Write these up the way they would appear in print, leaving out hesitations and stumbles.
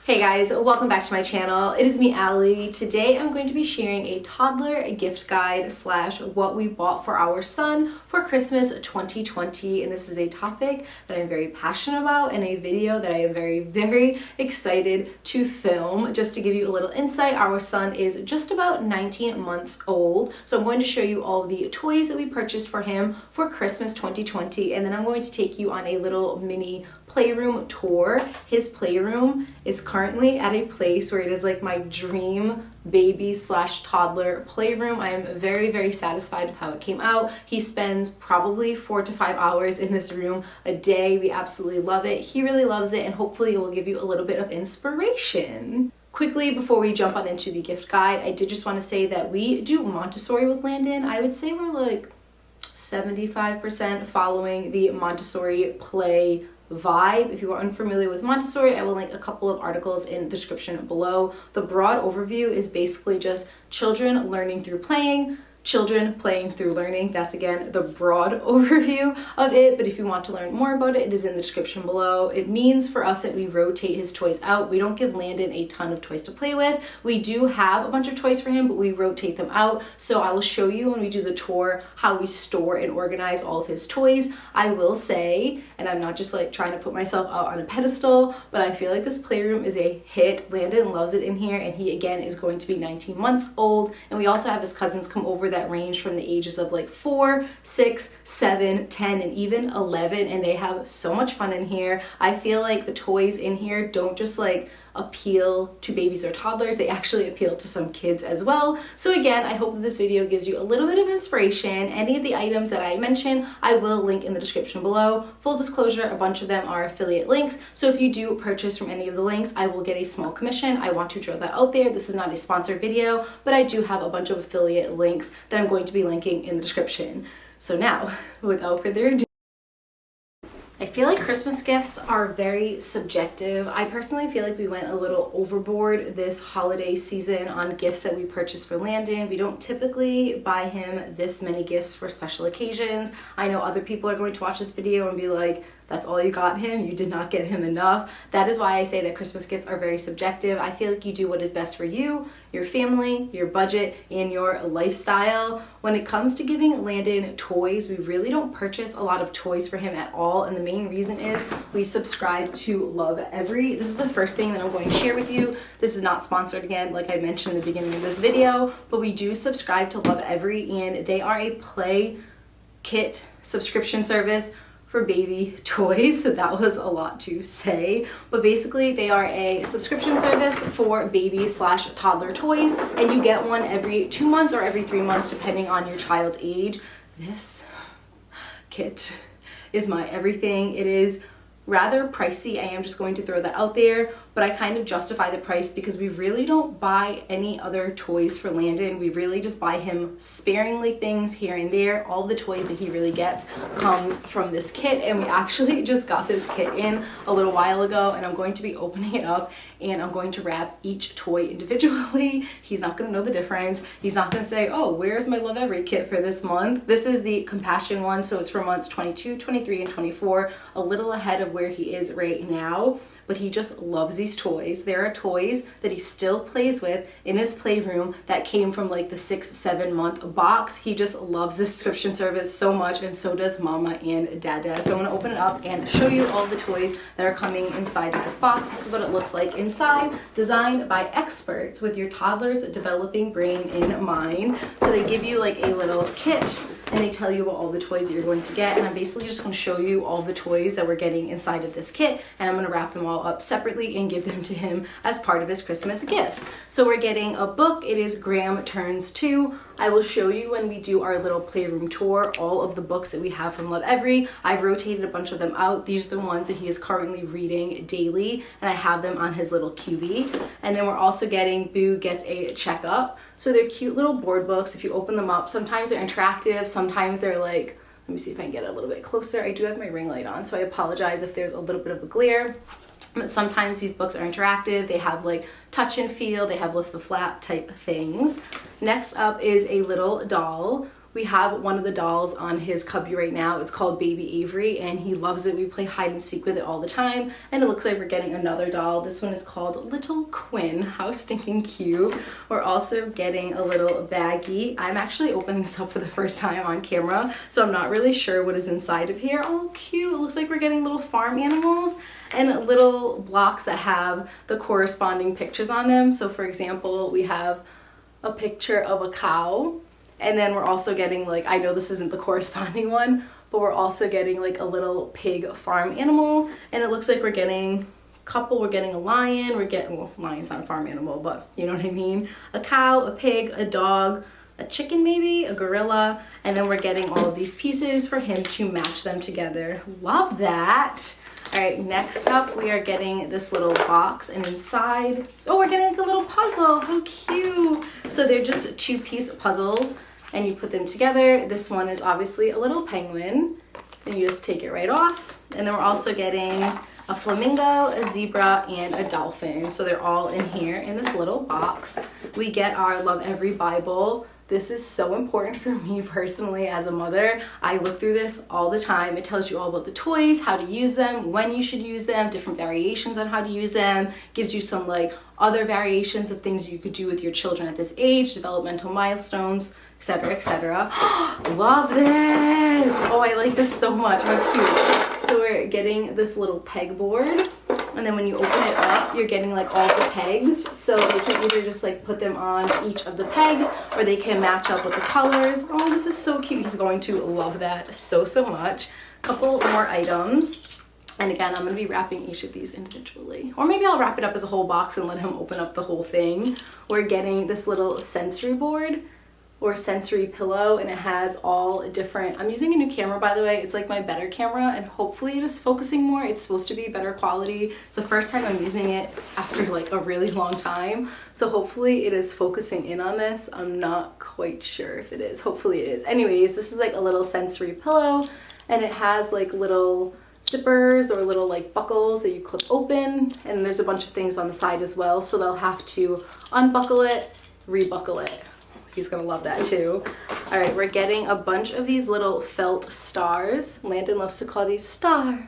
Hey guys, welcome back to my channel. It is me, Allie. Today I'm going to be sharing a toddler gift guide slash what we bought for our son for Christmas 2020. And this is a topic that I'm very passionate about and a video that I am very excited to film. Just to give you a little insight, our son is just about 19 months old. So I'm going to show you all the toys that we purchased for him for Christmas 2020. And then I'm going to take you on a little mini playroom tour. His playroom is currently at a place where it is like my dream baby slash toddler playroom. I am very satisfied with how it came out. He spends probably 4 to 5 hours in this room a day. We absolutely love it. He really loves it, and hopefully it will give you a little bit of inspiration. Quickly, before we jump on into the gift guide, I did just want to say that we do Montessori with Landon. I would say we're like 75% following the Montessori play vibe. If you are unfamiliar with Montessori, I will link a couple of articles in the description below. The broad overview is basically just children learning through playing, children playing through learning. That's again the broad overview of it, but if you want to learn more about it, it is in the description below. It means for us that we rotate his toys out. We don't give Landon a ton of toys to play with. We do have a bunch of toys for him, but we rotate them out. So I will show you when we do the tour how we store and organize all of his toys. I will say, and I'm not just like trying to put myself out on a pedestal, but I feel like this playroom is a hit. Landon loves it in here, and he again is going to be 19 months old. And we also have his cousins come over that range from the ages of like 4, 6, 7, 10, and even 11, and they have so much fun in here. I feel like the toys in here don't just like appeal to babies or toddlers, they actually appeal to some kids as well. So again, I hope that this video gives you a little bit of inspiration. Any of the items that I mention, I will link in the description below. Full disclosure, a bunch of them are affiliate links, so if you do purchase from any of the links, I will get a small commission. I want to throw that out there. This is not a sponsored video, but I do have a bunch of affiliate links that I'm going to be linking in the description. So now, without further ado, I feel like Christmas gifts are very subjective. I personally feel like we went a little overboard this holiday season on gifts that we purchased for Landon. We don't typically buy him this many gifts for special occasions. I know other people are going to watch this video and be like, that's all you got him? You did not get him enough. That is why I say that Christmas gifts are very subjective. I feel like you do what is best for you, your family, your budget, and your lifestyle. When it comes to giving Landon toys, we really don't purchase a lot of toys for him at all. And the main reason is we subscribe to Lovevery. This is the first thing that I'm going to share with you. This is not sponsored again, like I mentioned in the beginning of this video, but we do subscribe to Lovevery, and they are a play kit subscription service for baby toys. So that was a lot to say, but basically they are a subscription service for baby slash toddler toys, and you get one every 2 months or every 3 months depending on your child's age. This kit is my everything. It is rather pricey. I am just going to throw that out there, but I kind of justify the price because we really don't buy any other toys for Landon. We really just buy him sparingly things here and there. All the toys that he really gets comes from this kit, and we actually just got this kit in a little while ago, and I'm going to be opening it up and I'm going to wrap each toy individually. He's not going to know the difference. He's not going to say, oh, where's my Lovevery kit for this month? This is the Compassion one, so it's for months 22, 23, and 24, a little ahead of where he is right now, but he just loves these toys. There are toys that he still plays with in his playroom that came from like the 6-7 month box. He just loves this subscription service so much, and so does Mama and Dada. So I'm going to open it up and show you all the toys that are coming inside of this box. This is what it looks like inside, designed by experts with your toddler's developing brain in mind. So they give you like a little kit, and they tell you about all the toys that you're going to get, and I'm basically just going to show you all the toys that we're getting inside of this kit, and I'm going to wrap them all up separately and give them to him as part of his Christmas gifts. So we're getting a book. It is Graham Turns 2. I will show you when we do our little playroom tour all of the books that we have from Lovevery. I've rotated a bunch of them out. These are the ones that he is currently reading daily, and I have them on his little QB. And then we're also getting Boo Gets a Checkup. So they're cute little board books. If you open them up, sometimes they're interactive, sometimes they're like, let me see if I can get a little bit closer. I do have my ring light on, so I apologize if there's a little bit of a glare. But sometimes these books are interactive. They have like touch and feel. They have lift the flap type things. Next up is a little doll We have one of the dolls on his cubby right now. It's called Baby Avery, and he loves it. We play hide and seek with it all the time. And it looks like we're getting another doll. This one is called Little Quinn. How stinking cute. We're also getting a little baggie. I'm actually opening this up for the first time on camera, so I'm not really sure what is inside of here. Oh, cute. It looks like we're getting little farm animals and little blocks that have the corresponding pictures on them. So for example, we have a picture of a cow. And then we're also getting, like, I know this isn't the corresponding one, but we're also getting like a little pig farm animal. And it looks like we're getting a couple, we're getting a lion, we're getting, well, lion's not a farm animal, but you know what I mean? A cow, a pig, a dog, a chicken maybe, a gorilla, and then we're getting all of these pieces for him to match them together. Love that. All right, next up we are getting this little box, and inside, oh, we're getting like a little puzzle. How cute. So they're just 2-piece puzzles, and you put them together. This one is obviously a little penguin, and you just take it right off. And then we're also getting a flamingo, a zebra, and a dolphin. So they're all in here in this little box. We get our Lovevery Bible. This is so important for me personally as a mother. I look through this all the time. It tells you all about the toys, how to use them, when you should use them, different variations on how to use them, gives you some like other variations of things you could do with your children at this age, developmental milestones, etc., etc. Love this! Oh, I like this so much. How cute. So we're getting this little pegboard. And then when you open it up, you're getting like all the pegs. So you can either just like put them on each of the pegs, or they can match up with the colors. Oh, this is so cute. He's going to love that so, so much. Couple more items. And again, I'm going to be wrapping each of these individually. Or maybe I'll wrap it up as a whole box and let him open up the whole thing. We're getting this little sensory board, or sensory pillow, and it has all different, I'm using a new camera by the way. It's like my better camera, and hopefully it is focusing more. It's supposed to be better quality. It's the first time I'm using it after like a really long time, so hopefully it is focusing in on this. I'm not quite sure if it is. Hopefully it is. Anyways, this is like a little sensory pillow, and it has like little zippers or little like buckles that you clip open, and there's a bunch of things on the side as well, so they'll have to unbuckle it, rebuckle it. He's gonna love that too. All right, we're getting a bunch of these little felt stars. Landon loves to call these star.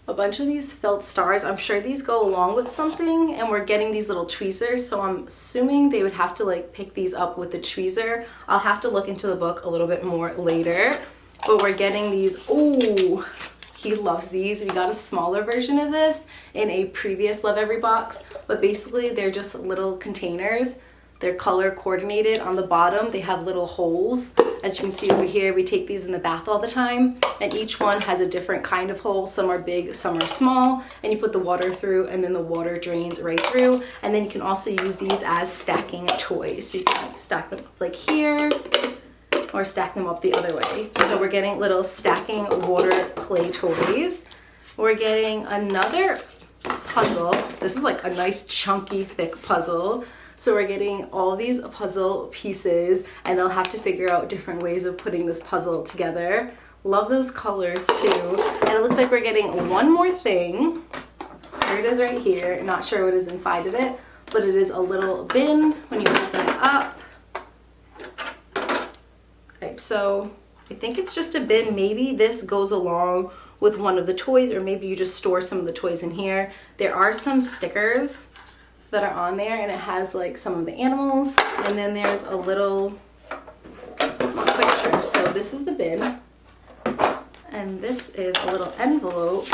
A bunch of these felt stars. I'm sure these go along with something, and we're getting these little tweezers, so I'm assuming they would have to like pick these up with the tweezer. I'll have to look into the book a little bit more later, but we're getting these. Oh, he loves these. We got a smaller version of this in a previous Lovevery box, but basically they're just little containers. They're color coordinated. On the bottom, they have little holes. As you can see over here, we take these in the bath all the time, and each one has a different kind of hole. Some are big, some are small, and you put the water through, and then the water drains right through. And then you can also use these as stacking toys. So you can stack them up like here, or stack them up the other way. So we're getting little stacking water play toys. We're getting another puzzle. This is like a nice chunky thick puzzle. So we're getting all these puzzle pieces, and they'll have to figure out different ways of putting this puzzle together. Love those colors too. And it looks like we're getting one more thing. Here it is right here. Not sure what is inside of it, but it is a little bin when you open it up. Right, so I think it's just a bin. Maybe this goes along with one of the toys, or maybe you just store some of the toys in here. There are some stickers that are on there, and it has like some of the animals, and then there's a little picture. So this is the bin, and this is a little envelope.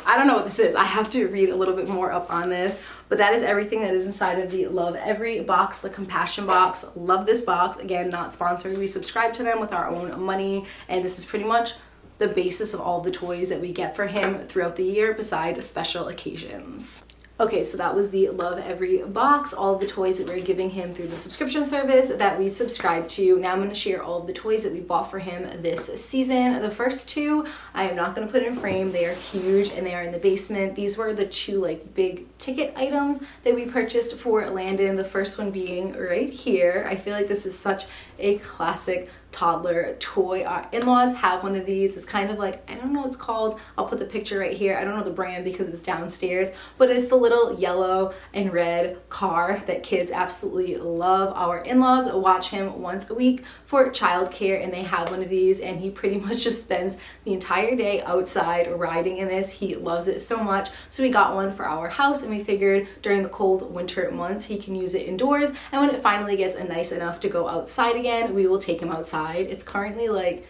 I don't know what this is. I have to read a little bit more up on this, but that is everything that is inside of the Lovevery box, the compassion box. Love this box. Again, not sponsored. We subscribe to them with our own money, and this is pretty much the basis of all the toys that we get for him throughout the year beside special occasions. Okay, so that was the Lovevery box, all of the toys that we're giving him through the subscription service that we subscribe to. Now I'm going to share all of the toys that we bought for him this season. The first two I am not going to put in frame. They are huge and they are in the basement. These were the two like big ticket items that we purchased for Landon. The first one being right here. I feel like this is such a classic toddler toy. Our in-laws have one of these. It's kind of like, I don't know what it's called. I'll put the picture right here. I don't know the brand because it's downstairs, but it's the little yellow and red car that kids absolutely love. Our in-laws watch him once a week for childcare, and they have one of these, and he pretty much just spends the entire day outside riding in this. He loves it so much. So we got one for our house, and we figured during the cold winter months he can use it indoors, and when it finally gets nice enough to go outside again, we will take him outside. It's currently like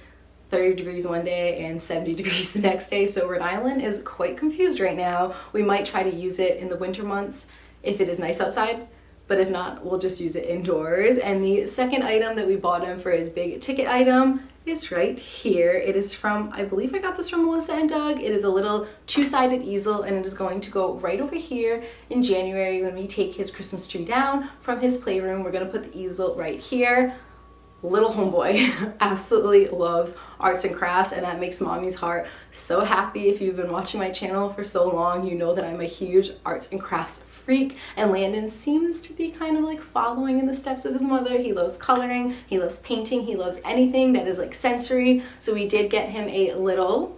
30 degrees one day and 70 degrees the next day, so Rhode Island is quite confused right now. We might try to use it in the winter months if it is nice outside, but if not, we'll just use it indoors. And the second item that we bought him for his big ticket item is right here. It is from, I believe I got this from Melissa and Doug. It is a little two-sided easel, and it is going to go right over here in January when we take his Christmas tree down from his playroom. We're gonna put the easel right here. Little homeboy absolutely loves arts and crafts, and that makes mommy's heart so happy. If you've been watching my channel for so long, you know that I'm a huge arts and crafts freak, and Landon seems to be kind of like following in the steps of his mother. He loves coloring, he loves painting, he loves anything that is like sensory. So we did get him a little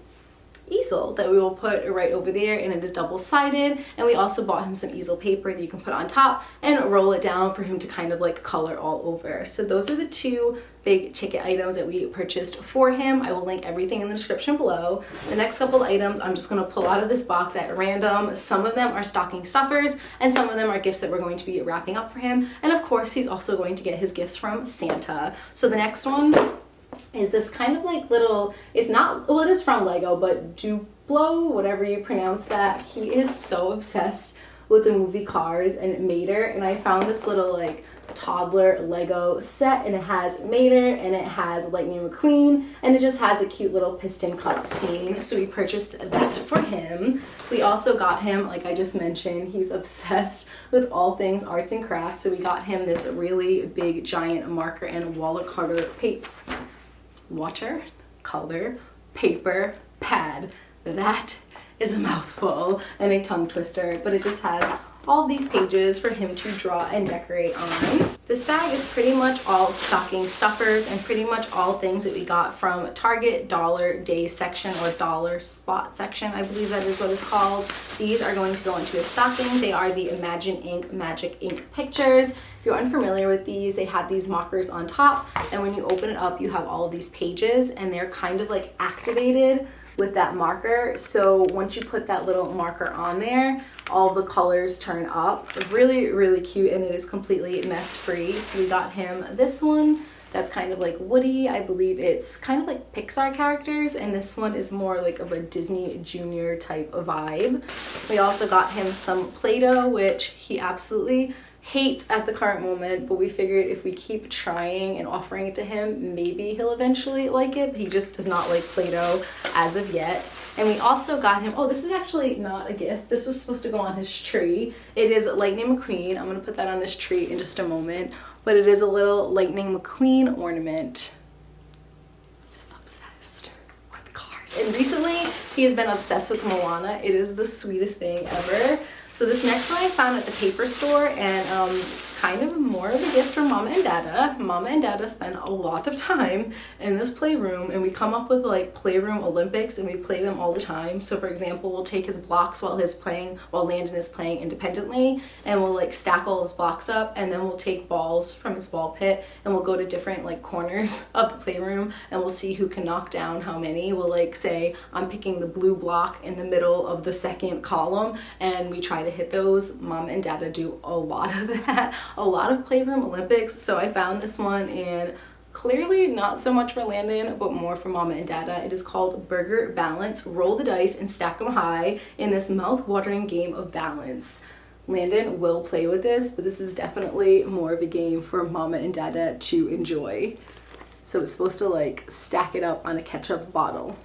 easel that we will put right over there, and it is double-sided. And we also bought him some easel paper that you can put on top and roll it down for him to kind of like color all over. So those are the two big ticket items that we purchased for him. I will link everything in the description below. The next couple items I'm just going to pull out of this box at random. Some of them are stocking stuffers, and some of them are gifts that we're going to be wrapping up for him. And of course, he's also going to get his gifts from Santa. So the next one is this kind of like little, it's not, well, it is from Lego, but duplo, whatever you pronounce that. He is so obsessed with the movie Cars and Mater, and I found this little like toddler Lego set, and it has Mater and it has Lightning McQueen, and it just has a cute little piston cup scene. So we purchased that for him. We also got him, like I just mentioned, he's obsessed with all things arts and crafts, so we got him this really big giant marker and watercolor paper pad. That is a mouthful and a tongue twister, but it just has all these pages for him to draw and decorate on. This bag is pretty much all stocking stuffers and pretty much all things that we got from Target Dollar Day section, or Dollar Spot section, I believe that is what it's called. These are going to go into his stocking. They are the Imagine Ink Magic Ink pictures. If you're unfamiliar with these, they have these markers on top, and when you open it up, you have all of these pages, and they're kind of like activated with that marker. So once you put that little marker on there, all the colors turn up. Really, really cute, and it is completely mess free. So we got him this one that's kind of like Woody. I believe it's kind of like Pixar characters, and this one is more like of a Disney Junior type of vibe. We also got him some Play-Doh, which he absolutely hates at the current moment, but we figured if we keep trying and offering it to him, maybe he'll eventually like it. He just does not like Play-Doh as of yet. And we also got him, oh, this is actually not a gift. This was supposed to go on his tree. It is Lightning McQueen. I'm gonna put that on this tree in just a moment, but it is a little Lightning McQueen ornament. He's obsessed with cars. And recently, he has been obsessed with Moana. It is the sweetest thing ever. So this next one I found at the paper store, and kind of more of a gift from Mama and Dada. Mama and Dada spend a lot of time in this playroom, and we come up with like Playroom Olympics, and we play them all the time. So for example, we'll take his blocks while Landon is playing independently, and we'll like stack all his blocks up, and then we'll take balls from his ball pit, and we'll go to different like corners of the playroom, and we'll see who can knock down how many. We'll like say, I'm picking the blue block in the middle of the second column, and we try to hit those. Mom and Dada do a lot of that, a lot of Playroom Olympics. So I found this one, and clearly not so much for Landon, but more for Mama and Dada. It is called Burger Balance. Roll the dice and stack them high in this mouth-watering game of balance. Landon will play with this, but this is definitely more of a game for Mama and Dada to enjoy. So it's supposed to like stack it up on a ketchup bottle.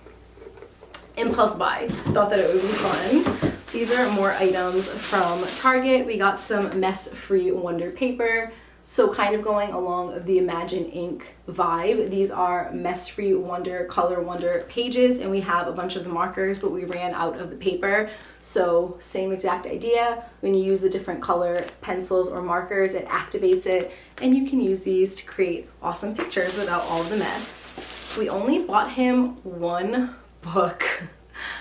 Impulse buy. Thought that it would be fun. These are more items from Target. We got some mess-free Wonder paper. So kind of going along the Imagine Ink vibe, these are mess-free Wonder Color Wonder pages, and we have a bunch of the markers, but we ran out of the paper. So same exact idea. When you use the different color pencils or markers, it activates it, and you can use these to create awesome pictures without all of the mess. We only bought him one book,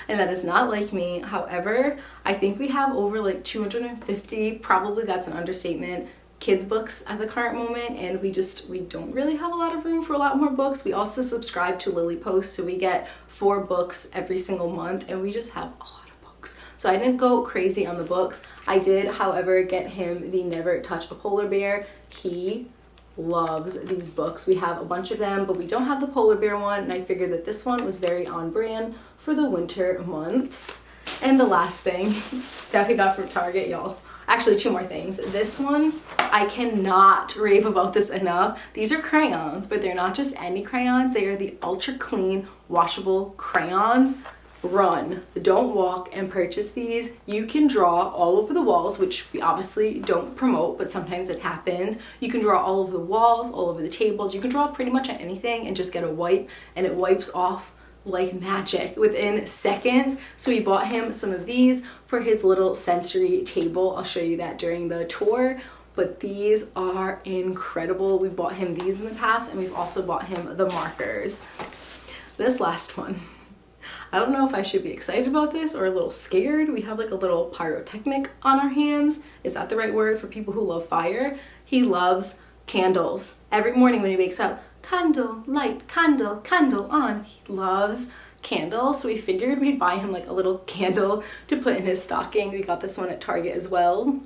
and that is not like me. However, I think we have over like 250, probably that's an understatement, kids books at the current moment, and we don't really have a lot of room for a lot more books. We also subscribe to Lily Post, so we get 4 books every single month, and we just have a lot of books. So I didn't go crazy on the books. I did, however, get him the Never Touch a Polar Bear. He loves these books. We have a bunch of them, but we don't have the polar bear one, and I figured that this one was very on brand for the winter months. And the last thing that we got from Target, y'all, actually 2 more things. This one, I cannot rave about this enough. These are crayons, but they're not just any crayons. They are the ultra clean washable crayons. Run, don't walk, and purchase these. You can draw all over the walls, which we obviously don't promote, but sometimes it happens. You can draw all over the walls, all over the tables. You can draw pretty much on anything and just get a wipe, and it wipes off like magic within seconds. So we bought him some of these for his little sensory table. I'll show you that during the tour, but these are incredible. We bought him these in the past, and we've also bought him the markers. This last one, I don't know if I should be excited about this or a little scared. We have like a little pyrotechnic on our hands. Is that the right word for people who love fire? He loves candles. Every morning when he wakes up, candle, light, candle, candle on. He loves candles, so we figured we'd buy him like a little candle to put in his stocking. We got this one at Target as well,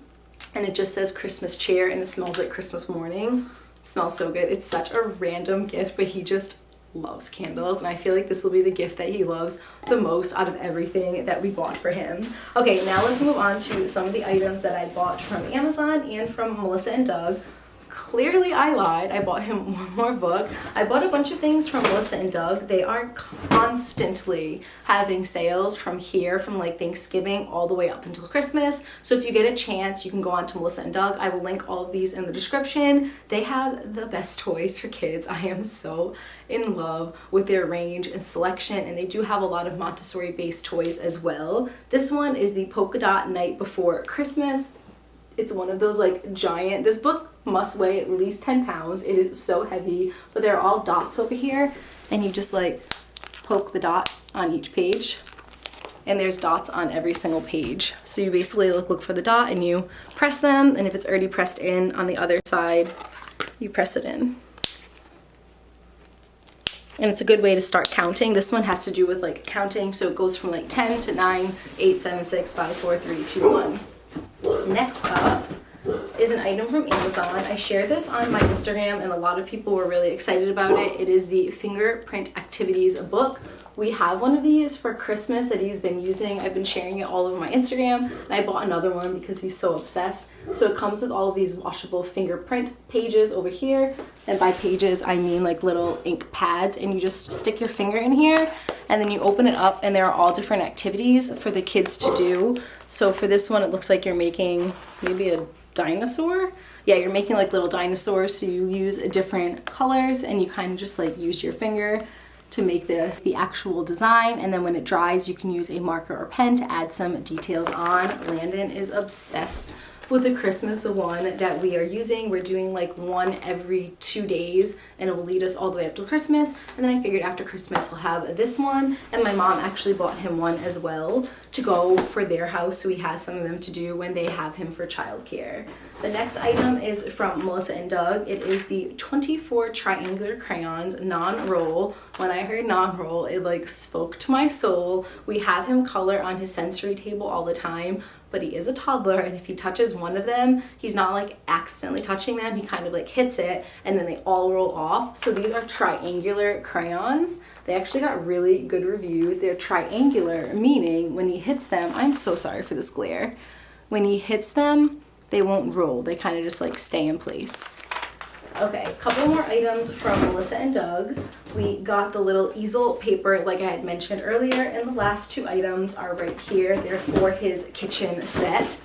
and it just says Christmas cheer, and it smells like Christmas morning. It smells so good. It's such a random gift, but he just loves candles, and I feel like this will be the gift that he loves the most out of everything that we bought for him. Okay, now let's move on to some of the items that I bought from Amazon and from Melissa and Doug. Clearly I lied. I bought him one more book. I bought a bunch of things from Melissa and Doug. They are constantly having sales from like Thanksgiving all the way up until Christmas. So if you get a chance, you can go on to Melissa and Doug. I will link all of these in the description. They have the best toys for kids. I am so in love with their range and selection, and they do have a lot of Montessori based toys as well. This one is the Polka Dot Night Before Christmas. It's one of those like giant, this book must weigh at least 10 pounds. It is so heavy, but there are all dots over here, and you just like poke the dot on each page, and there's dots on every single page. So you basically look for the dot and you press them, and if it's already pressed in on the other side, you press it in. And it's a good way to start counting. This one has to do with like counting, so it goes from like 10 to 9, 8, 7, 6, 5, 4, 3, 2, 1. Next up is an item from Amazon. I shared this on my Instagram, and a lot of people were really excited about it. It is the Fingerprint Activities book. We have one of these for Christmas that he's been using. I've been sharing it all over my Instagram, and I bought another one because he's so obsessed. So it comes with all of these washable fingerprint pages over here, and by pages I mean like little ink pads, and you just stick your finger in here, and then you open it up, and there are all different activities for the kids to do. So for this one, it looks like you're making maybe a dinosaur. Yeah, you're making like little dinosaurs, so you use different colors, and you kind of just like use your finger to make the actual design, and then when it dries you can use a marker or pen to add some details on. Landon is obsessed with the Christmas one that we are using. We're doing like one every 2 days, and it will lead us all the way up to Christmas, and then I figured after Christmas he'll have this one, and my mom actually bought him one as well to go for their house, so he has some of them to do when they have him for childcare. The next item is from Melissa and Doug. It is the 24 triangular crayons non-roll. When I heard non-roll, it like spoke to my soul. We have him color on his sensory table all the time, but he is a toddler, and if he touches one of them, he's not like accidentally touching them. He kind of like hits it, and then they all roll off. So these are triangular crayons. They actually got really good reviews. They're triangular, meaning when he hits them, I'm so sorry for this glare. When he hits them, they won't roll. They kind of just like stay in place. Okay, a couple more items from Melissa and Doug. We got the little easel paper like I had mentioned earlier, and the last 2 items are right here. They're for his kitchen set.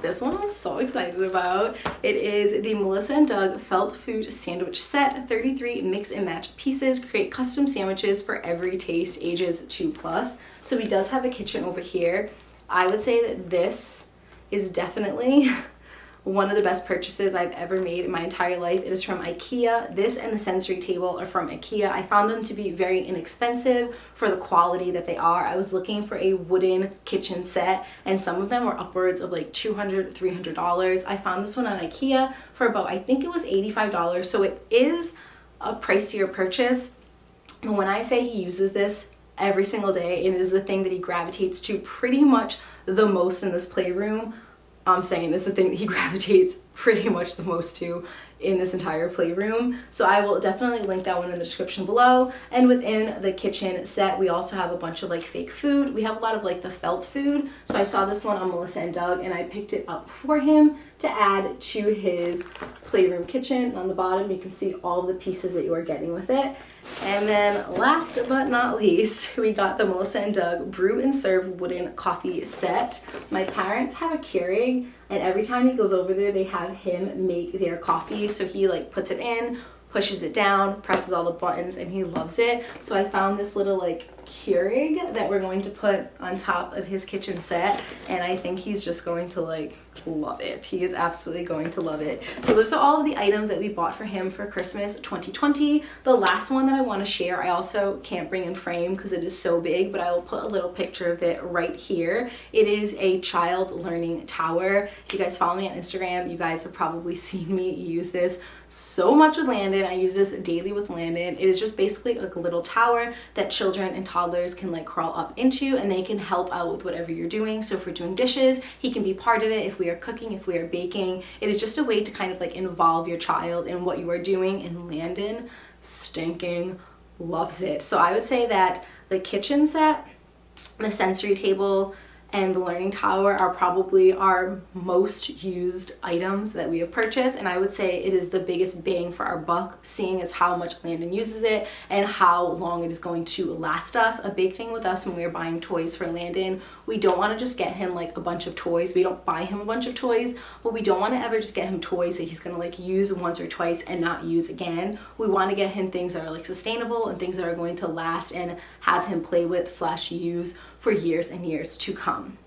This one I'm so excited about. It is the Melissa and Doug Felt Food Sandwich Set. 33 mix and match pieces. Create custom sandwiches for every taste, ages 2+. So he does have a kitchen over here. I would say that this is definitely one of the best purchases I've ever made in my entire life. It is from IKEA. This and the sensory table are from IKEA. I found them to be very inexpensive for the quality that they are. I was looking for a wooden kitchen set and some of them were upwards of like $200, $300. I found this one on IKEA for about, I think it was $85. So it is a pricier purchase. But when I say he uses this every single day, it is the thing that he gravitates to pretty much the most in this playroom. I'm saying this is the thing that he gravitates pretty much the most to in this entire playroom. So I will definitely link that one in the description below. And within the kitchen set, we also have a bunch of like fake food. We have a lot of like the felt food. So I saw this one on Melissa and Doug and I picked it up for him to add to his playroom kitchen. And on the bottom, you can see all the pieces that you are getting with it. And then last but not least, we got the Melissa and Doug Brew and Serve wooden coffee set. My parents have a Keurig and every time he goes over there, they have him make their coffee. So he like puts it in, pushes it down, presses all the buttons, and he loves it. So I found this little like Keurig that we're going to put on top of his kitchen set, and I think he's just going to like love it. He is absolutely going to love it. So those are all of the items that we bought for him for Christmas 2020. The last one that I want to share, I also can't bring in frame because it is so big, but I will put a little picture of it right here. It is a child's learning tower. If you guys follow me on Instagram, you guys have probably seen me use this so much with Landon. I use this daily with Landon. It is just basically like a little tower that children and toddlers can like crawl up into, and they can help out with whatever you're doing. So if we're doing dishes, he can be part of it. If we are cooking, if we are baking, it is just a way to kind of like involve your child in what you are doing, and Landon stinking loves it. So I would say that the kitchen set, the sensory table, and the learning tower are probably our most used items that we have purchased, and I would say it is the biggest bang for our buck, seeing as how much Landon uses it and how long it is going to last us. A big thing with us when we are buying toys for Landon, we don't want to just get him like a bunch of toys. We don't buy him a bunch of toys, but we don't want to ever just get him toys that he's going to like use once or twice and not use again. We want to get him things that are like sustainable and things that are going to last and have him play with / use for years and years to come.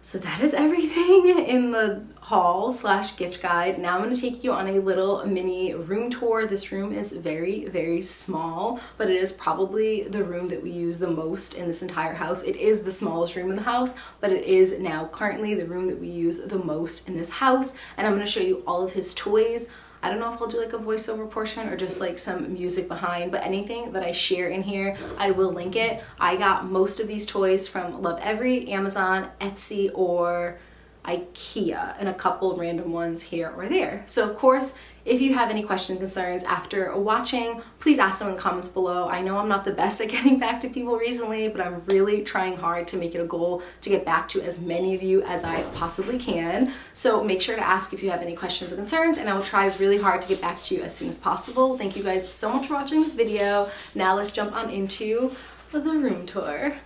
So that is everything in the haul / gift guide. Now I'm going to take you on a little mini room tour. This room is very, very small, but it is probably the room that we use the most in this entire house. It is the smallest room in the house, but it is now currently the room that we use the most in this house. And I'm going to show you all of his toys. I don't know if I'll do like a voiceover portion or just like some music behind, but anything that I share in here, I will link it. I got most of these toys from lovevery, Amazon, Etsy, or IKEA, and a couple random ones here or there. So of course, if you have any questions, concerns after watching, please ask them in the comments below. I know I'm not the best at getting back to people recently, but I'm really trying hard to make it a goal to get back to as many of you as I possibly can. So make sure to ask if you have any questions or concerns, and I will try really hard to get back to you as soon as possible. Thank you guys so much for watching this video. Now let's jump on into the room tour.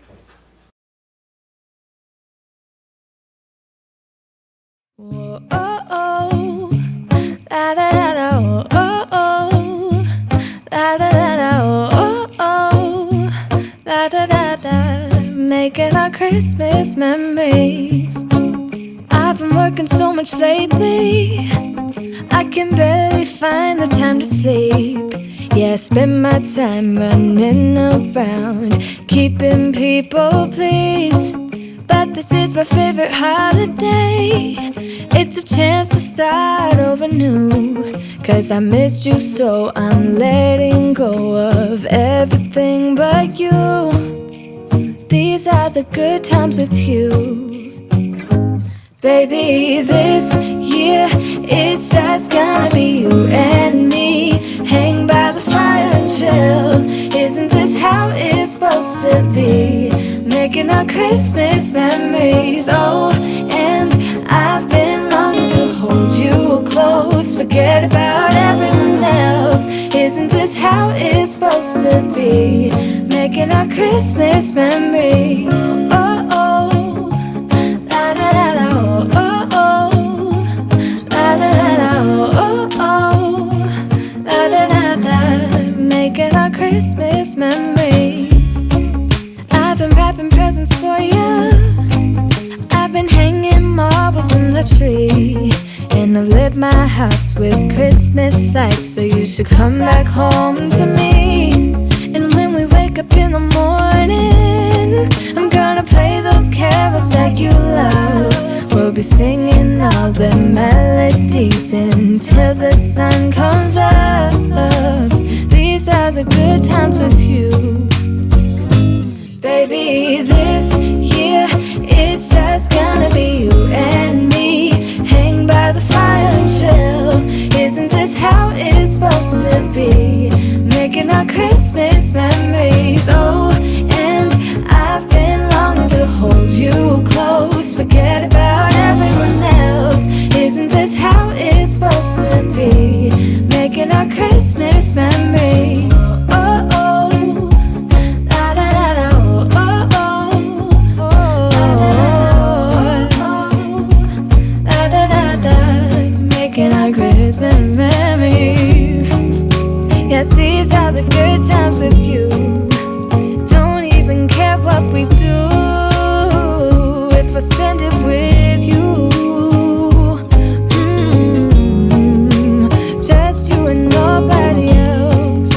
Whoa, oh, oh. La da da da, oh, oh, oh. La da da da, oh, oh. La da da da. Making our Christmas memories. I've been working so much lately, I can barely find the time to sleep. Yeah, I spend my time running around, keeping people pleased. But this is my favorite holiday. It's a chance to start over new. 'Cause I missed you, so I'm letting go of everything but you. These are the good times with you. Baby, this year it's just gonna be you and me. Hang by the fire and chill. Isn't this how it's supposed to be? Making our Christmas memories. Oh, and I've been longing to hold you close. Forget about everyone else. Isn't this how it's supposed to be? Making our Christmas memories. Oh, oh. La, da, da, da, oh, oh, oh. Christmas memories. I've been wrapping presents for you. I've been hanging marbles in the tree, and I've lit my house with Christmas lights. So you should come back home to me. And when we wake up in the morning, I'm gonna play those carols that you love. We'll be singing all the melodies until the sun comes up. These are the good times with you. Baby, this year it's just gonna be you and me. Hang by the fire and chill. Isn't this how it's supposed to be? Making our Christmas memories. Oh, and I've been longing to hold you close. Forget about everyone else. Isn't this how it's supposed to be? Making our Christmas memories. Oh, oh, la da da da, oh, oh, oh, la da da da. Making our Christmas memories. Yes, these are the good times with you. Don't even care what we do if I spend it with you. Just you and nobody else.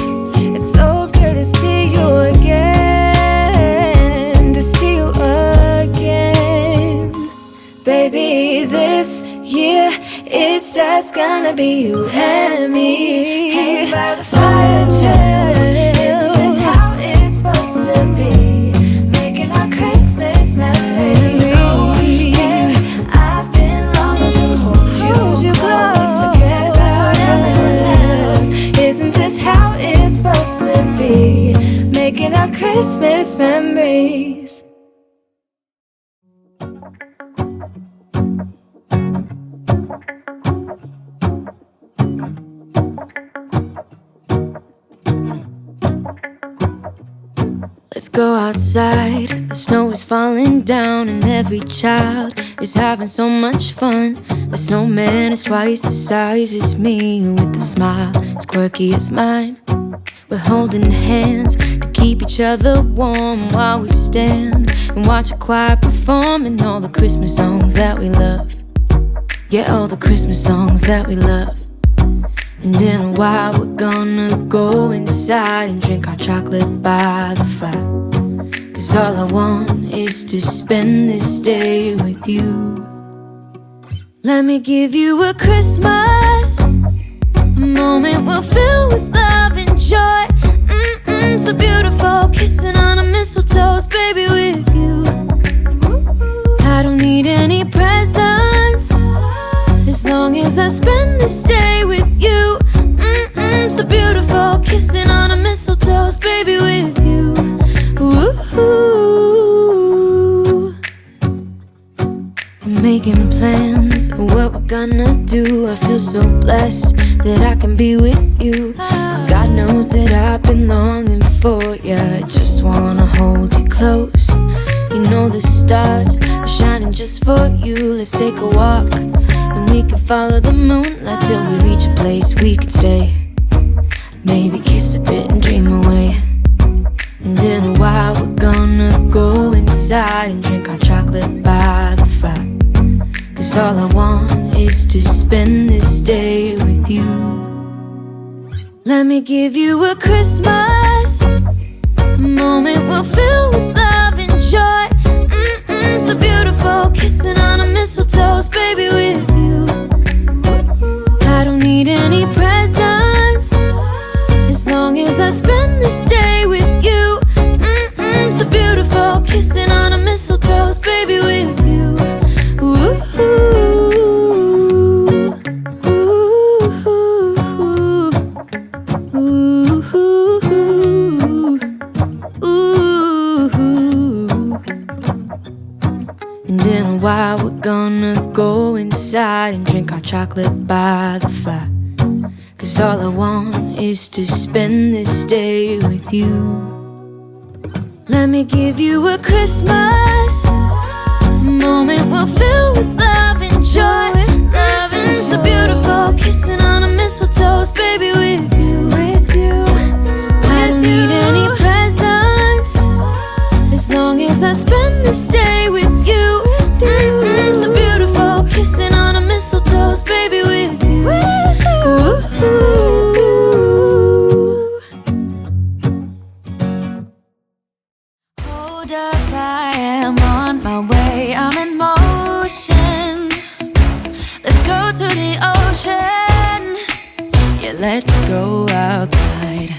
It's so good to see you again, to see you again. Baby, this year it's just gonna be you and me. Hang by the fire, chill. Isn't this how it's supposed to be? Making our Christmas memories. Oh, yeah. I've been longing to hold you close. Forget about everyone else. Isn't this how it's supposed to be? Making our Christmas memories. Let's go outside, the snow is falling down, and every child is having so much fun. The snowman is twice the size as me, with a smile as quirky as mine. We're holding hands to keep each other warm while we stand and watch a choir performing all the Christmas songs that we love. Yeah, all the Christmas songs that we love. And in a while we're gonna go inside and drink our chocolate by the fire. 'Cause all I want is to spend this day with you. Let me give you a Christmas, a moment we'll fill with love and joy. So beautiful, kissing on a mistletoe, baby, with you. I don't need any presents, as long as I spend this day with you. So beautiful, kissing on a mistletoe, baby, with you. Ooh. I'm making plans of what we're gonna do. I feel so blessed that I can be with you, 'cause God knows that I've been longing for you. I just wanna hold you close. You know the stars are shining just for you. Let's take a walk, and we can follow the moonlight till we reach a place we can stay. Maybe kiss a bit and dream away. And in a while we're gonna go inside and drink our chocolate by the fire. 'Cause all I want is to spend this day with you. Let me give you a Christmas, a moment we'll fill with love and joy. So beautiful, kissing on a mistletoe, baby, with you. I don't need any presents, as long as I spend this day with you. So beautiful, kissing on a mistletoe, baby, with you. Ooh, ooh, ooh, ooh. And in a while we're gonna go inside and drink our chocolate by the fire. 'Cause all I want is to spend this day with you. Let me give you a Christmas, a moment we'll fill with love and joy. Love and so beautiful, kissing on a mistletoe, baby, with you. I don't need any kissing on a mistletoe, baby, with you. Hold up, I am on my way, I'm in motion. Let's go to the ocean. Yeah, let's go outside.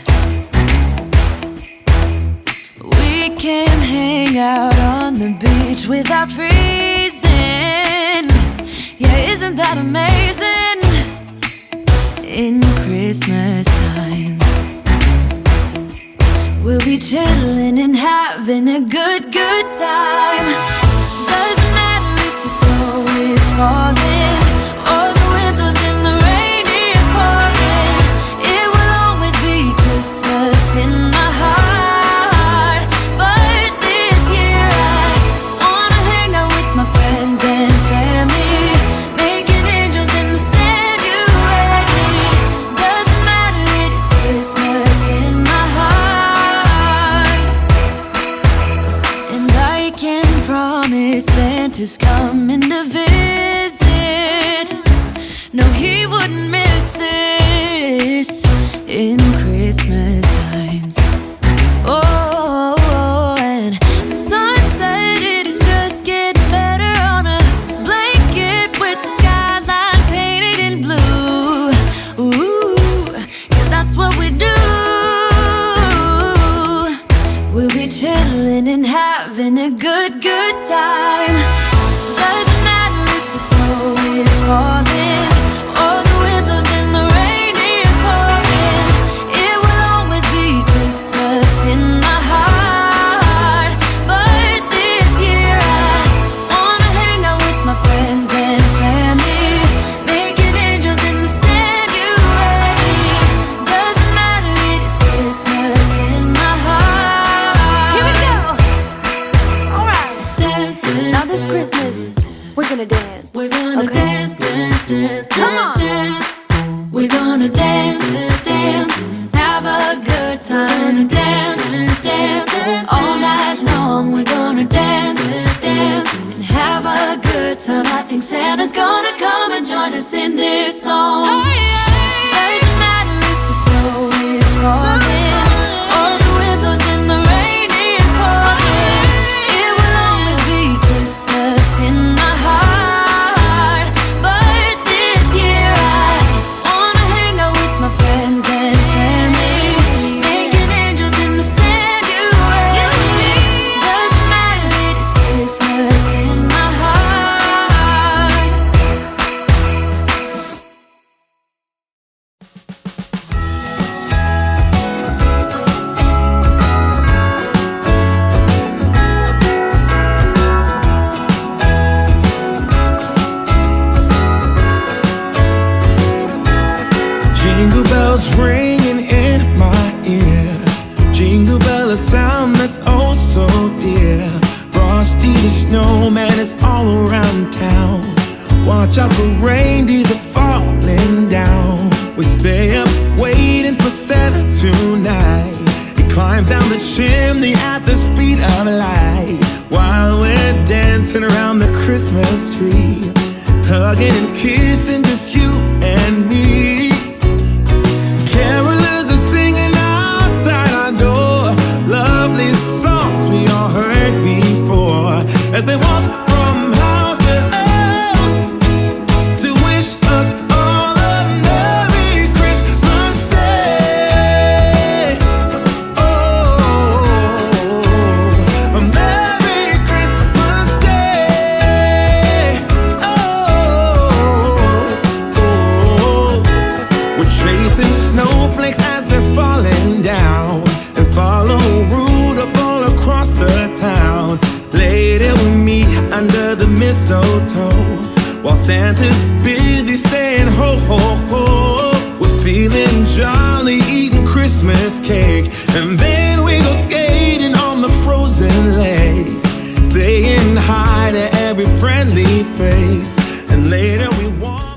We can hang out on the beach without freezing. Yeah, isn't that amazing? In Christmas times, we'll be chilling and having a good time. Doesn't matter if the snow is falling or the wind blows and the rain is pouring. It will always be Christmas in my heart. But this year I wanna hang out with my friends and family, making angels in the sand. You ready? Doesn't matter, it is Christmas in my heart. And I can promise Santa's coming to visit. No, he wouldn't miss this in Christmas times. Oh, and the sunset, it is just getting better on a blanket with the skyline painted in blue. Ooh, yeah, that's what we do. We'll be chilling and having a good time. Doesn't matter if the snow is falling or the wind blows and the rain is pouring. It will always be Christmas in my heart. But this year I wanna hang out with my friends and family, making angels in the sand. You ready? Doesn't matter, it is Christmas in my heart. Here we go. All right. Dance, dance, now this Christmas, we're gonna dance. We're gonna dance, dance, dance, come on. Dance. We're gonna dance, dance, have a good time. Dance, dance, all night long. We're gonna dance, dance, and have a good time. I think Santa's gonna come and join us in this song. Doesn't matter if the snow is falling or the wind blows and the rain is pouring. It will always be Christmas in my heart. But this year I wanna hang out with my friends and family, making angels in the sand. You ready? Doesn't matter, it is Christmas in my heart. Jingle bells ringing in my ear. Jingle bell, a sound that's oh so dear. Frosty the snowman is all around town. Watch out for reindeers are falling down. We stay up waiting for Santa tonight. He climbs down the chimney at the speed of light, while we're dancing around the Christmas tree, hugging and kissing just you and me. Carolers are singing outside our door, lovely songs we all heard before, as they walk from house to house to wish us all a Merry Christmas Day. Oh, a Merry Christmas Day. Oh, we're chasing snowflakes as they're falling down, and follow Rudolph all across the town. Later we meet under the mistletoe, while Santa's busy saying ho ho ho. We're feeling jolly, eating Christmas cake, and then we go skating on the frozen lake, saying hi to every friendly face, and later we walk